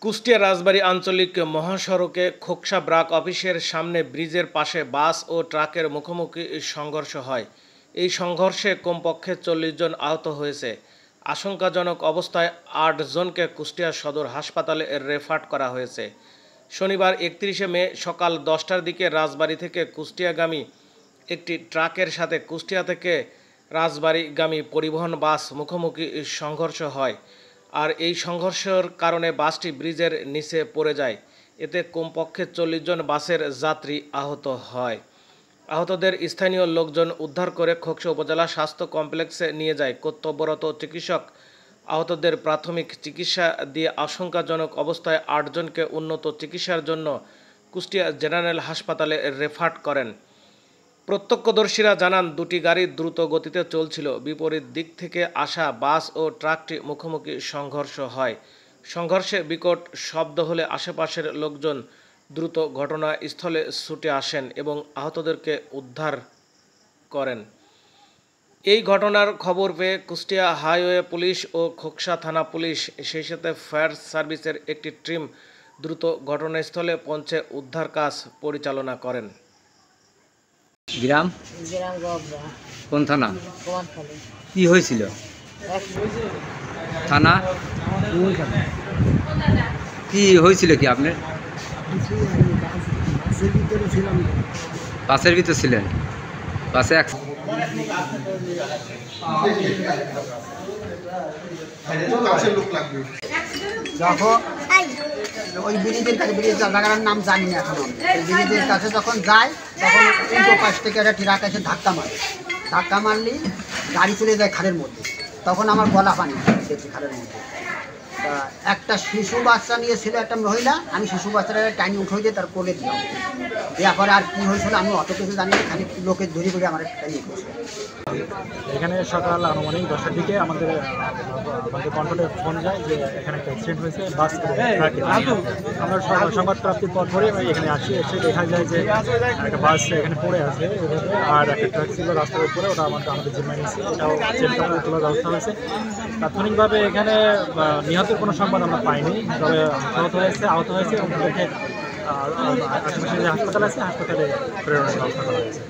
কুষ্টিয়া রাজবাড়ী আঞ্চলিক মহাসড়কে খোকসা ব্রাক অফিসের সামনে ব্রিজের পাশে বাস ও ট্রাকের মুখোমুখি সংঘর্ষ হয়। এই সংঘর্ষে কমপক্ষে ৪০ জন আহত হয়েছে। আশঙ্কাজনক অবস্থায় ৮ জনকে কুষ্টিয়া সদর হাসপাতালে রেফার করা হয়েছে। শনিবার ৩১ মে সকাল ১০টার দিকে রাজবাড়ী থেকে কুষ্টিয়াগামী একটি ট্রাকের সাথে কুষ্টিয়া থেকে রাজবাড়ীগামী পরিবহন বাস মুখোমুখি সংঘর্ষ হয়। আর এই সংঘর্ষের কারণে বাসটি ব্রিজের নিচে পড়ে যায়। এতে কমপক্ষে ৪০ জন বাসের যাত্রী আহত হয়। আহতদের স্থানীয় লোকজন উদ্ধার করে খোকসা উপজেলা স্বাস্থ্য কমপ্লেক্সে নিয়ে যায়। কর্তব্যরত চিকিৎসক আহতদের প্রাথমিক চিকিৎসা দিয়ে আশঙ্কাজনক অবস্থায় ৮ জনকে উন্নত চিকিৎসার জন্য কুষ্টিয়া জেনারেল হাসপাতালে রেফার করেন। প্রত্যক্ষদর্শীরা জানান, দুটি গাড়ি দ্রুত গতিতে চলছিল। বিপরীত দিক থেকে আসা বাস ও ট্রাকটি মুখোমুখি সংঘর্ষ হয়। সংঘর্ষে বিকট শব্দ হলে আশেপাশের লোকজন দ্রুত ঘটনাস্থলে ছুটে আসেন এবং আহতদেরকে উদ্ধার করেন। এই ঘটনার খবর পেয়ে কুষ্টিয়া হাইওয়ে পুলিশ ও খোকসা থানা পুলিশ, সেই সাথে ফায়ার সার্ভিসের একটি টিম দ্রুত ঘটনাস্থলে পৌঁছে উদ্ধার কাজ পরিচালনা করেন। গ্রাম কোন থানা? কি হয়েছিল? থানা কি হয়েছিল? কি আপনার বাসের ভিতর ছিলেন? বাসে যখন ওই ব্রিজের কাছে, ব্রিজ জায়গার নাম জানি না এখন, ব্রিজের কাছে যখন যায় তখন উল্টো পাশ থেকে একটা ট্রাক এসে ধাক্কা মারলি গাড়ি চলে যায় খালের মধ্যে। তখন আমার গলা পানি দেখছি খালের মধ্যে। একটা শিশু বাচ্চা নিয়েছিল একটা মহিলা, আমি শিশু বাচ্চাটা টাইনি উঠে দিয়ে তার কোলে দিলাম। দেওয়ার পরে আর কী হয়েছিল আমি অত কিছু জানি না, খালি লোকের ধরে করে আমার একটা ইয়ে করছে। এখানে সকাল আনুমানিক 10টার দিকে আমাদের কন্ট্রোলে ফোন যায় যে এখানে একটা অ্যাক্সিডেন্ট হয়েছে বাস ট্রাকে। আমরা সংবাদ প্রাপ্তির পর ধরে এখানে আসি, এসে দেখা যায় যে একটা বাস এখানে পড়ে আছে আর একটা ট্রাক ছিল রাস্তার উপরে, ওটা আমাদের জিম্মায় নিচ্ছে, এটাও চেক করে তোলার ব্যবস্থা হয়েছে। তাৎক্ষণিকভাবে এখানে নিহতের কোনো সংবাদ আমরা পাইনি, তবে আহত হয়েছে এবং তাদেরকে আশেপাশে যে হাসপাতাল আছে হাসপাতালে প্রেরণের ব্যবস্থা করা হয়েছে।